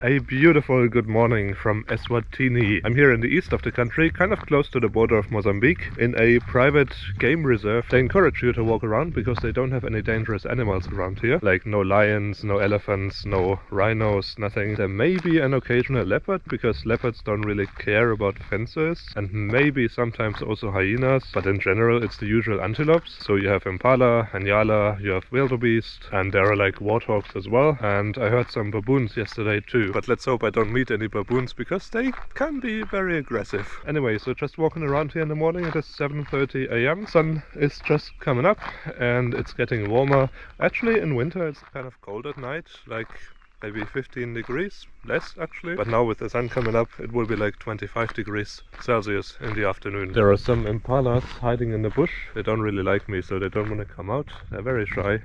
A beautiful good morning from Eswatini. I'm here in the east of the country, kind of close to the border of Mozambique, in a private game reserve. They encourage you to walk around because they don't have any dangerous animals around here. Like no lions, no elephants, no rhinos, nothing. There may be an occasional leopard because leopards don't really care about fences, and maybe sometimes also hyenas, but in general it's the usual antelopes. So you have impala, nyala, you have wildebeest, and there are like warthogs as well. And I heard some baboons yesterday too. But let's hope I don't meet any baboons because they can be very aggressive. Anyway, so just walking around here in the morning. It is 7:30 a.m. Sun is just coming up and it's getting warmer. Actually in winter it's kind of cold at night, like maybe 15 degrees, less actually. But now with the sun coming up it will be like 25 degrees Celsius in the afternoon. There are some impalas hiding in the bush. They don't really like me, so they don't want to come out. They're very shy,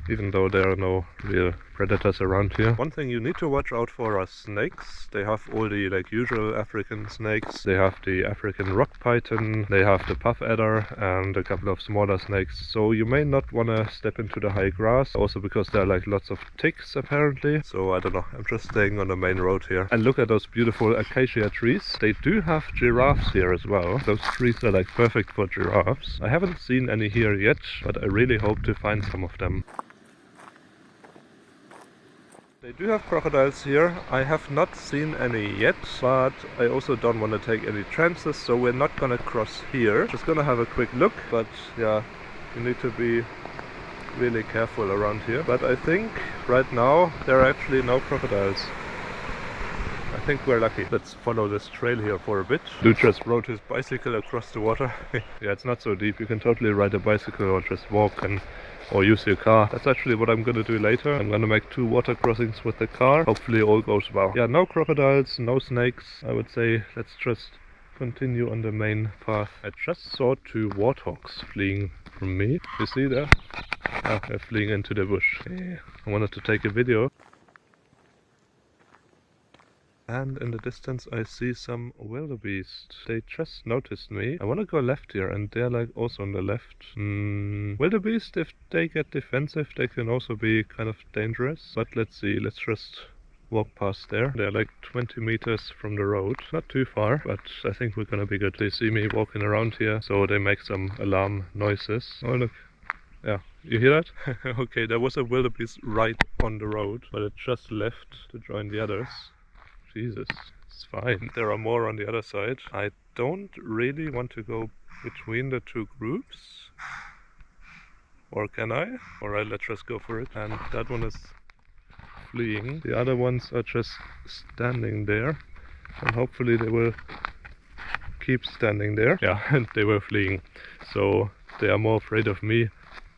even though there are no real predators around here. One thing you need to watch out for are snakes. They have all the like usual African snakes. They have the African rock python, they have the puff adder and a couple of smaller snakes. So you may not want to step into the high grass, also because there are like lots of ticks apparently. So I don't know, I'm just staying on the main road here. And look at those beautiful acacia trees. They do have giraffes here as well. Those trees are like perfect for giraffes. I haven't seen any here yet, but I really hope to find some of them. They do have crocodiles here. I have not seen any yet, but I also don't want to take any chances, so we're not gonna cross here. Just gonna have a quick look, but yeah, you need to be really careful around here. But I think right now there are actually no crocodiles. I think we're lucky. Let's follow this trail here for a bit. Dude just rode his bicycle across the water. Yeah, it's not so deep. You can totally ride a bicycle or just walk or use your car. That's actually what I'm gonna do later. I'm gonna make 2 water crossings with the car. Hopefully all goes well. Yeah, no crocodiles, no snakes. I would say let's just continue on the main path. I just saw 2 warthogs fleeing from me. You see that? Ah, they're fleeing into the bush. Yeah. I wanted to take a video. And in the distance I see some wildebeest. They just noticed me. I want to go left here and they're like also on the left. Wildebeest, if they get defensive, they can also be kind of dangerous. But let's see, let's just walk past there. They're like 20 meters from the road. Not too far, but I think we're gonna be good. They see me walking around here, so they make some alarm noises. Oh look. Yeah, you hear that? Okay, there was a wildebeest right on the road, but it just left to join the others. Jesus, it's fine. There are more on the other side. I don't really want to go between the 2 groups. Or can I? Alright, let's just go for it. And that one is fleeing. The other ones are just standing there. And hopefully they will keep standing there. Yeah, and they were fleeing. So they are more afraid of me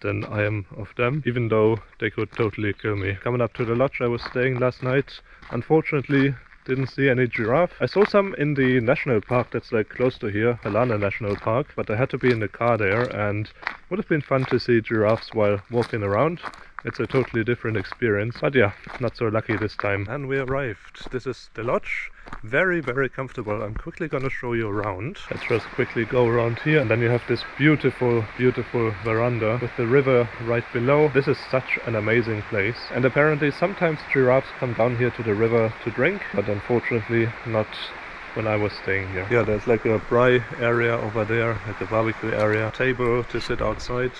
than I am of them, even though they could totally kill me. Coming up to the lodge I was staying last night, unfortunately didn't see any giraffe. I saw some in the national park that's like close to here, Halana National Park, but I had to be in the car there, and would have been fun to see giraffes while walking around. It's a totally different experience, but yeah, not so lucky this time. And we arrived. This is the lodge. Very, very comfortable. I'm quickly gonna show you around. Let's just quickly go around here, and then you have this beautiful, beautiful veranda with the river right below. This is such an amazing place. And apparently sometimes giraffes come down here to the river to drink, but unfortunately not when I was staying here. Yeah, there's like a braai area over there, like a barbecue area, table to sit outside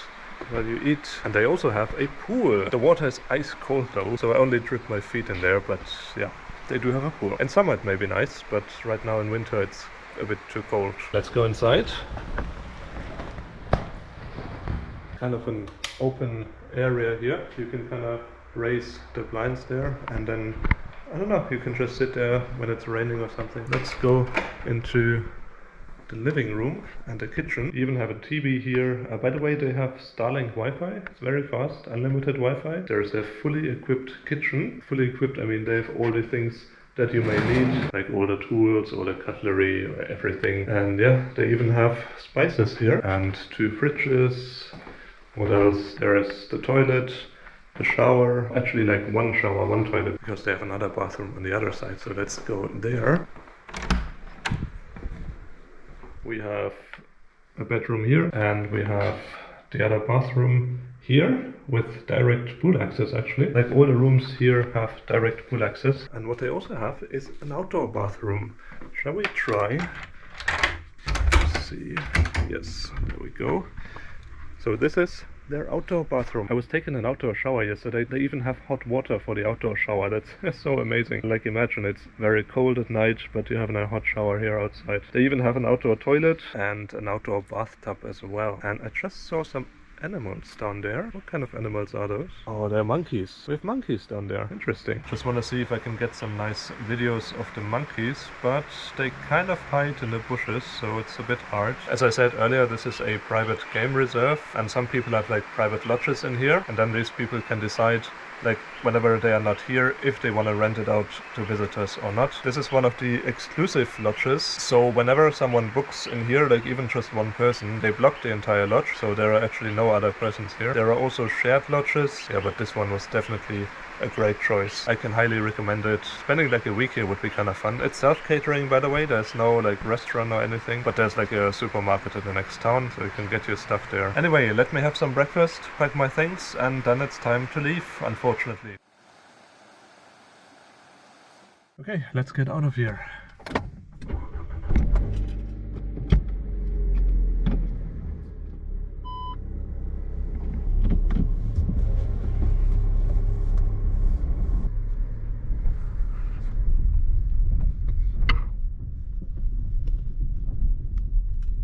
while you eat. And they also have a pool. The water is ice cold though, so I only dip my feet in there, but yeah, they do have a pool. In summer it may be nice, but right now in winter it's a bit too cold. Let's go inside. Kind of an open area here. You can kind of raise the blinds there, and then I don't know, you can just sit there when it's raining or something. Let's go into the living room and the kitchen. Even have a TV here. By the way, they have Starlink Wi-Fi. It's very fast, unlimited Wi-Fi. There's a fully equipped kitchen. Fully equipped, I mean they have all the things that you may need, like all the tools, all the cutlery, or everything. And yeah, they even have spices here and 2 fridges. What else? There is the toilet, the shower, actually like 1 shower, 1 toilet, because they have another bathroom on the other side. So let's go there. We have a bedroom here, and we have the other bathroom here with direct pool access actually. Like all the rooms here have direct pool access. And what they also have is an outdoor bathroom. Shall we try? Let's see. Yes, there we go. So this is their outdoor bathroom. I was taking an outdoor shower yesterday. They even have hot water for the outdoor shower. That's so amazing. Like imagine it's very cold at night, but you have a hot shower here outside. They even have an outdoor toilet and an outdoor bathtub as well. And I just saw some animals down there. What kind of animals are those? Oh, they're monkeys. We have monkeys down there. Interesting. Just want to see if I can get some nice videos of the monkeys, but they kind of hide in the bushes, so it's a bit hard. As I said earlier, this is a private game reserve, and some people have like private lodges in here, and then these people can decide like whenever they are not here, if they want to rent it out to visitors or not. This is one of the exclusive lodges, so whenever someone books in here, like even just one person, they block the entire lodge, so there are actually no other persons here. There are also shared lodges, yeah, but this one was definitely a great choice. I can highly recommend it. Spending like a week here would be kind of fun. It's self-catering, by the way. There's no like restaurant or anything, but there's like a supermarket in the next town, so you can get your stuff there. Anyway, let me have some breakfast, pack my things, and then it's time to leave, unfortunately. Okay, let's get out of here.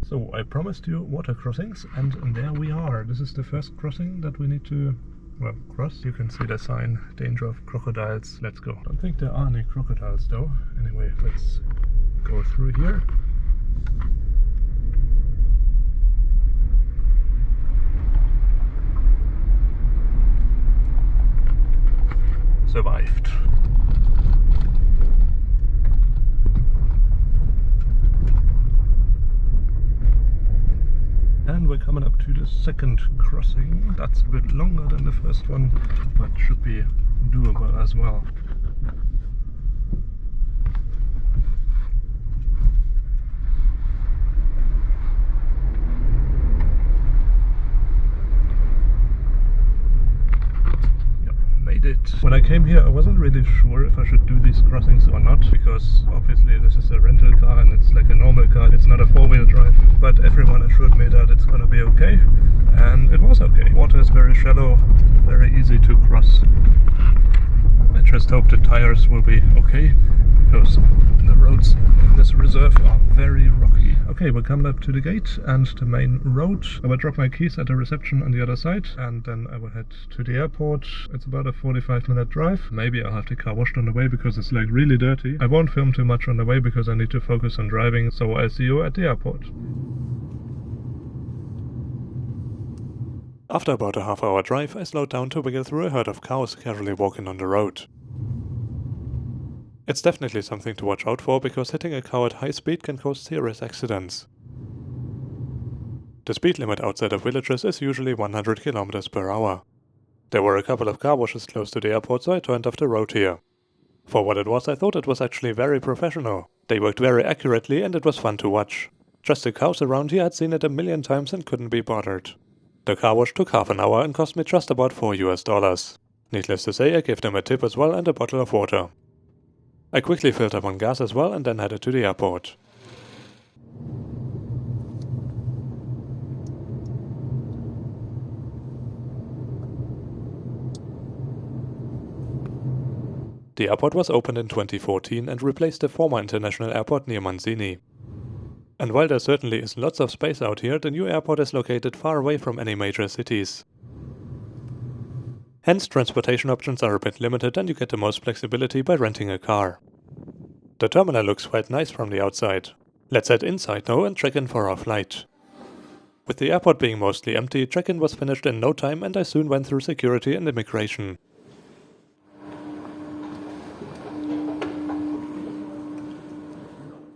So I promised you water crossings, and there we are. This is the first crossing that we need to, well, cross. You can see the sign, danger of crocodiles. Let's go. Don't think there are any crocodiles though. Anyway, let's go through here. Survived. And we're coming up to the second crossing. That's a bit longer than the first one, but should be doable as well. When I came here, I wasn't really sure if I should do these crossings or not, because obviously this is a rental car and it's like a normal car, it's not a four-wheel drive, but everyone assured me that it's gonna be okay, and it was okay. Water is very shallow, very easy to cross. I just hope the tires will be okay, because the roads in this reserve are very rocky. Okay, we're coming up to the gate and the main road. I will drop my keys at the reception on the other side, and then I will head to the airport. It's about a 45-minute drive. Maybe I'll have the car washed on the way because it's like really dirty. I won't film too much on the way because I need to focus on driving, so I'll see you at the airport. After about a half-hour drive, I slowed down to wiggle through a herd of cows casually walking on the road. It's definitely something to watch out for, because hitting a cow at high speed can cause serious accidents. The speed limit outside of villages is usually 100 km per hour. There were a couple of car washes close to the airport, so I turned off the road here. For what it was, I thought it was actually very professional. They worked very accurately and it was fun to watch. Just the cows around here, I'd seen it a million times and couldn't be bothered. The car wash took half an hour and cost me just about $4. Needless to say, I gave them a tip as well and a bottle of water. I quickly filled up on gas as well and then headed to the airport. The airport was opened in 2014 and replaced the former international airport near Manzini. And while there certainly is lots of space out here, the new airport is located far away from any major cities. Hence, transportation options are a bit limited and you get the most flexibility by renting a car. The terminal looks quite nice from the outside. Let's head inside now and check in for our flight. With the airport being mostly empty, check-in was finished in no time and I soon went through security and immigration.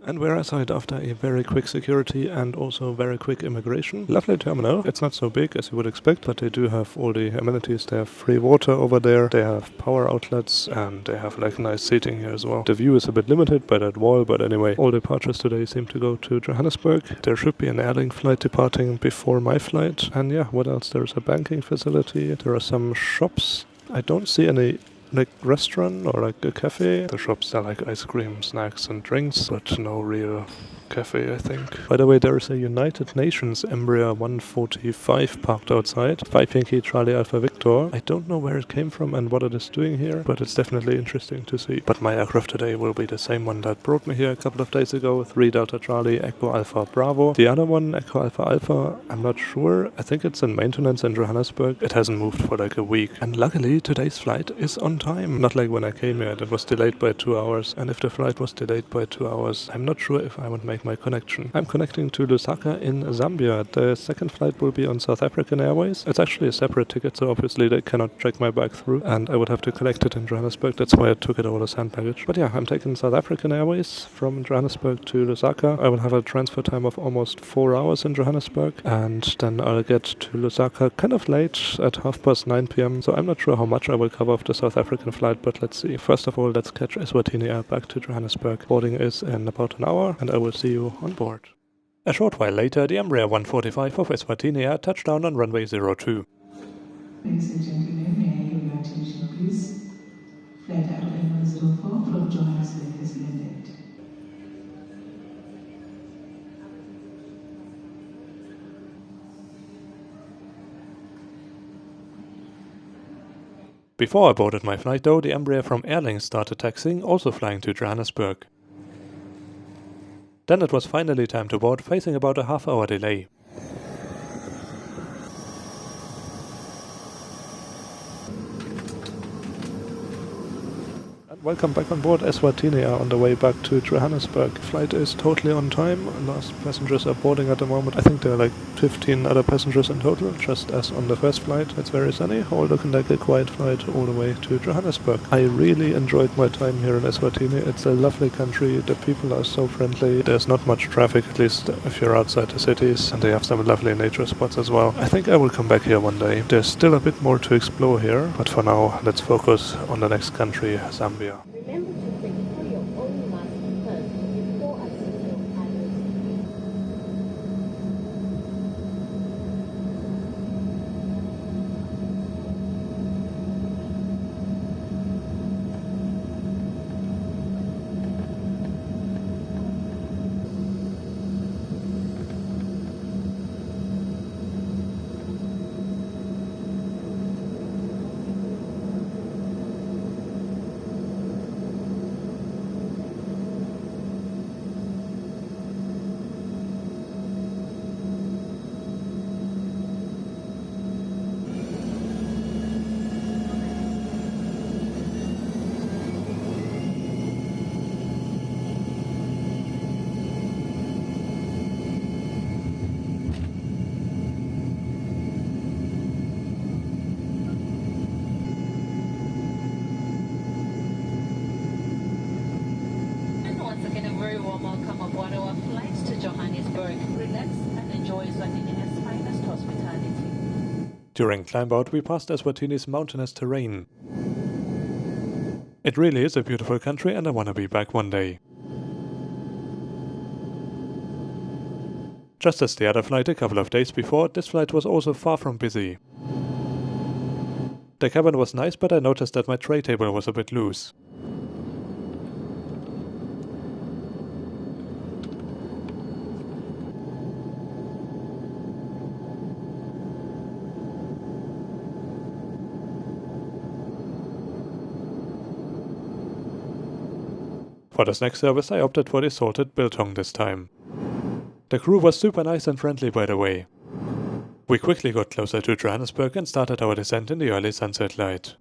And we're outside after a very quick security and also very quick immigration. Lovely terminal. It's not so big as you would expect, but they do have all the amenities. They have free water over there, they have power outlets, and they have like nice seating here as well. The view is a bit limited by that wall, but anyway, all departures today seem to go to Johannesburg. There should be an airlink flight departing before my flight. And yeah, what else? There's a banking facility. There are some shops. I don't see any like restaurant or like a cafe. The shops sell like ice cream, snacks and drinks, but no real cafe, I think. By the way, there is a United Nations Embraer 145 parked outside. 5 Yankee Charlie Alpha Victor. I don't know where it came from and what it is doing here, but it's definitely interesting to see. But my aircraft today will be the same one that brought me here a couple of days ago. 3 Delta Charlie Echo Alpha Bravo. The other one, Echo Alpha Alpha, I'm not sure. I think it's in maintenance in Johannesburg. It hasn't moved for like a week. And luckily, today's flight is on time. Not like when I came here, it was delayed by 2 hours. And if the flight was delayed by 2 hours, I'm not sure if I would make my connection. I'm connecting to Lusaka in Zambia. The second flight will be on South African Airways. It's actually a separate ticket, so obviously they cannot track my bag through, and I would have to collect it in Johannesburg. That's why I took it all as hand baggage. But yeah, I'm taking South African Airways from Johannesburg to Lusaka. I will have a transfer time of almost 4 hours in Johannesburg, and then I'll get to Lusaka kind of late at 9:30 p.m. So I'm not sure how much I will cover of the South African flight, but let's see. First of all, let's catch Eswatini Air back to Johannesburg. Boarding is in about an hour, and I will see you on board. A short while later, the Embraer 145 of Eswatini Air touched down on runway 02. Ladies and gentlemen, may I have your attention please? Flight RM104 from Johannesburg has landed. Before I boarded my flight though, the Embraer from Airlink started taxiing, also flying to Johannesburg. Then it was finally time to board, facing about a half-hour delay. Welcome back on board Eswatini Air on the way back to Johannesburg. Flight is totally on time. Last passengers are boarding at the moment. I think there are like 15 other passengers in total, just as on the first flight. It's very sunny, all looking like a quiet flight all the way to Johannesburg. I really enjoyed my time here in Eswatini. It's a lovely country. The people are so friendly. There's not much traffic, at least if you're outside the cities, and they have some lovely nature spots as well. I think I will come back here one day. There's still a bit more to explore here, but for now, let's focus on the next country, Zambia. Remember to secure your own mask first before assisting others. Welcome aboard our flight to Johannesburg. Relax and enjoy Eswatini Air's finest hospitality. During climb out, we passed Eswatini's mountainous terrain. It really is a beautiful country and I want to be back one day. Just as the other flight a couple of days before, this flight was also far from busy. The cabin was nice, but I noticed that my tray table was a bit loose. For the snack service, I opted for the salted biltong this time. The crew was super nice and friendly, by the way. We quickly got closer to Johannesburg and started our descent in the early sunset light.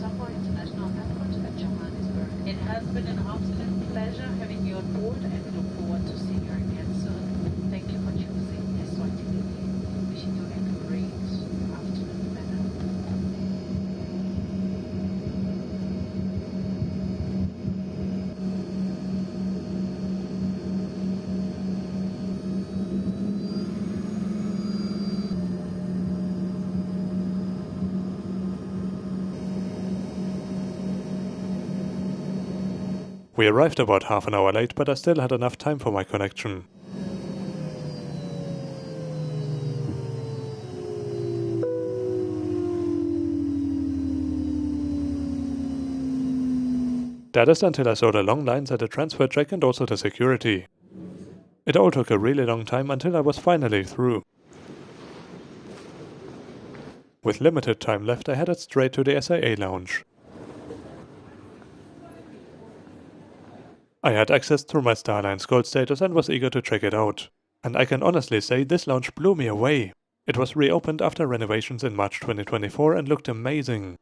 Tambo International Airport at Johannesburg. It has been an absolute pleasure having you on board, and we look forward to seeing you again soon. Thank you for choosing Eswatini. Wishing you a great afternoon, madam. We arrived about half an hour late, but I still had enough time for my connection. That is until I saw the long lines at the transfer check and also the security. It all took a really long time until I was finally through. With limited time left, I headed straight to the SAA lounge. I had access through my Starline's gold status and was eager to check it out. And I can honestly say this lounge blew me away. It was reopened after renovations in March 2024 and looked amazing.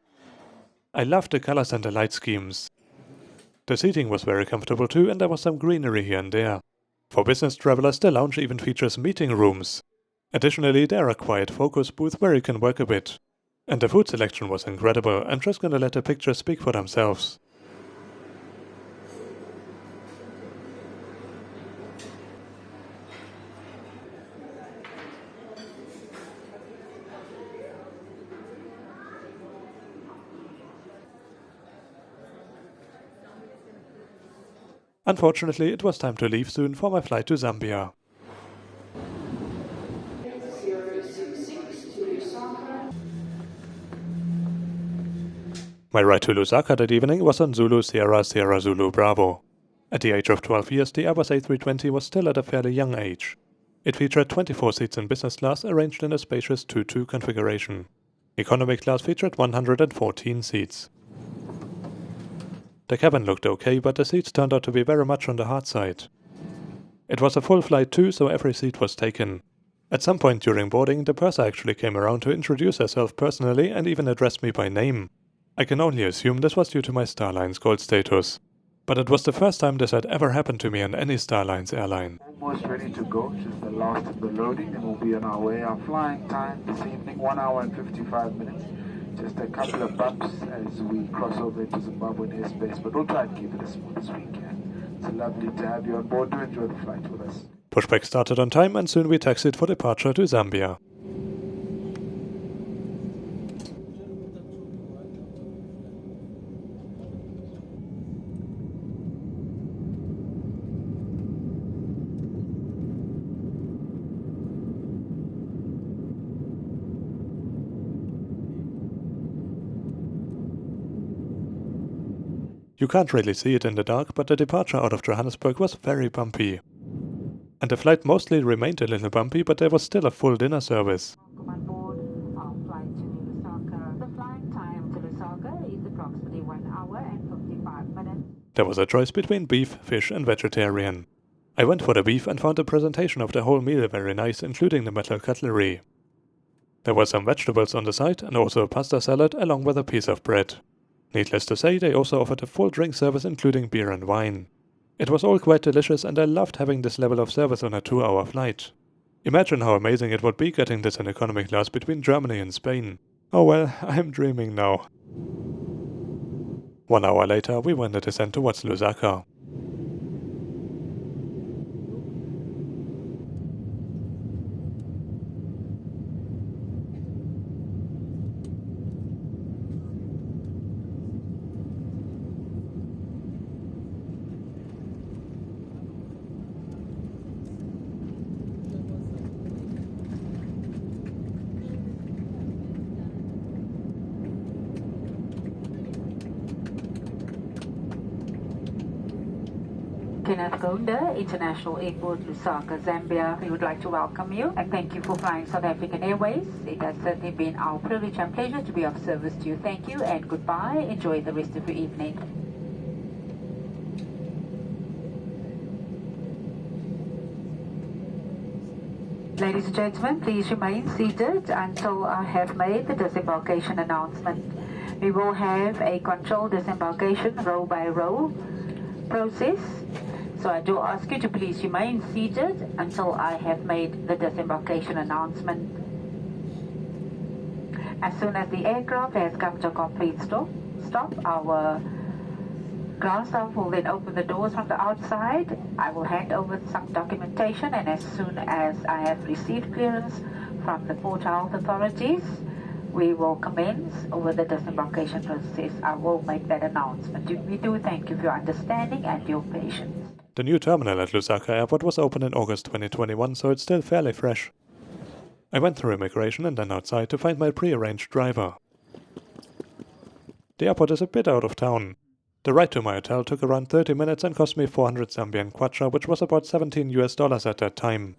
I loved the colors and the light schemes. The seating was very comfortable too, and there was some greenery here and there. For business travelers, the lounge even features meeting rooms. Additionally, there are quiet focus booths where you can work a bit. And the food selection was incredible. I'm just gonna let the pictures speak for themselves. Unfortunately, it was time to leave soon for my flight to Zambia. My ride to Lusaka that evening was on Zulu Sierra Sierra Zulu Bravo. At the age of 12 years, the Airbus A320 was still at a fairly young age. It featured 24 seats in business class arranged in a spacious 2-2 configuration. Economy class featured 114 seats. The cabin looked okay, but the seats turned out to be very much on the hard side. It was a full flight too, so every seat was taken. At some point during boarding, the purser actually came around to introduce herself personally and even addressed me by name. I can only assume this was due to my Starline's gold status. But it was the first time this had ever happened to me on any Starline's airline. Almost ready to go, just the last of the loading, and we'll be on our way. Our flying time this evening, 1 hour and 55 minutes. Just a couple of bumps as we cross over into Zimbabwean airspace, but we'll try and keep it as smooth as we can. It's lovely to have you on board to enjoy the flight with us. Pushback started on time and soon we taxied for departure to Zambia. You can't really see it in the dark, but the departure out of Johannesburg was very bumpy. And the flight mostly remained a little bumpy, but there was still a full dinner service. Welcome on board our flight to Lusaka. The flying time to Lusaka is approximately 1 hour and 55 minutes. There was a choice between beef, fish and vegetarian. I went for the beef and found the presentation of the whole meal very nice, including the metal cutlery. There were some vegetables on the side and also a pasta salad along with a piece of bread. Needless to say, they also offered a full drink service including beer and wine. It was all quite delicious and I loved having this level of service on a 2-hour flight. Imagine how amazing it would be getting this in economy class between Germany and Spain. Oh well, I'm dreaming now. 1 hour later, we went a descent towards Lusaka. Kenneth Kaunda International Airport, Lusaka, Zambia. We would like to welcome you and thank you for flying South African Airways. It has certainly been our privilege and pleasure to be of service to you. Thank you and goodbye. Enjoy the rest of your evening. Ladies and gentlemen, please remain seated until I have made the disembarkation announcement. We will have a controlled disembarkation row by row process. So I do ask you to please remain seated until I have made the disembarkation announcement. As soon as the aircraft has come to a complete stop, our ground staff will then open the doors from the outside. I will hand over some documentation, and as soon as I have received clearance from the Port Health authorities, we will commence over the disembarkation process. I will make that announcement. We do thank you for your understanding and your patience. The new terminal at Lusaka Airport was opened in August 2021, so it's still fairly fresh. I went through immigration and then outside to find my pre-arranged driver. The airport is a bit out of town. The ride to my hotel took around 30 minutes and cost me 400 Zambian kwacha, which was about $17 at that time.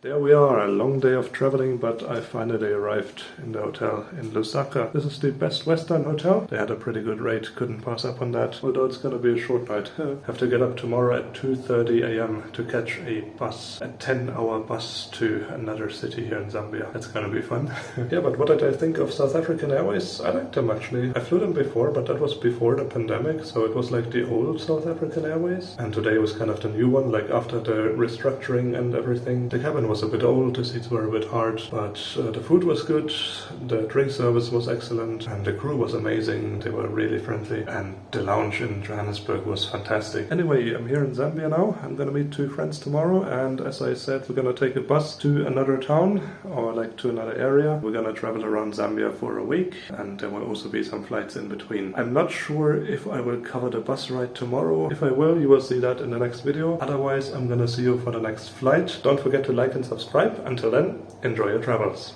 There we are, a long day of traveling, but I finally arrived in the hotel in Lusaka. This is the Best Western hotel. They had a pretty good rate, couldn't pass up on that, although it's gonna be a short night. Have to get up tomorrow at 2:30 a.m. to catch a bus, a 10-hour bus to another city here in Zambia. That's gonna be fun. Yeah, but what did I think of South African Airways? I liked them actually. I flew them before, but that was before the pandemic, so it was like the old South African Airways. And today was kind of the new one, like after the restructuring and everything. The cabin was a bit old, the seats were a bit hard, but the food was good, the drink service was excellent, and the crew was amazing. They were really friendly, and the lounge in Johannesburg was fantastic. Anyway, I'm here in Zambia now. I'm gonna meet two friends tomorrow, and as I said, we're gonna take a bus to another town, or like to another area. We're gonna travel around Zambia for a week, and there will also be some flights in between. I'm not sure if I will cover the bus ride tomorrow. If I will, you will see that in the next video. Otherwise, I'm gonna see you for the next flight. Don't forget to like and subscribe. Until then, enjoy your travels.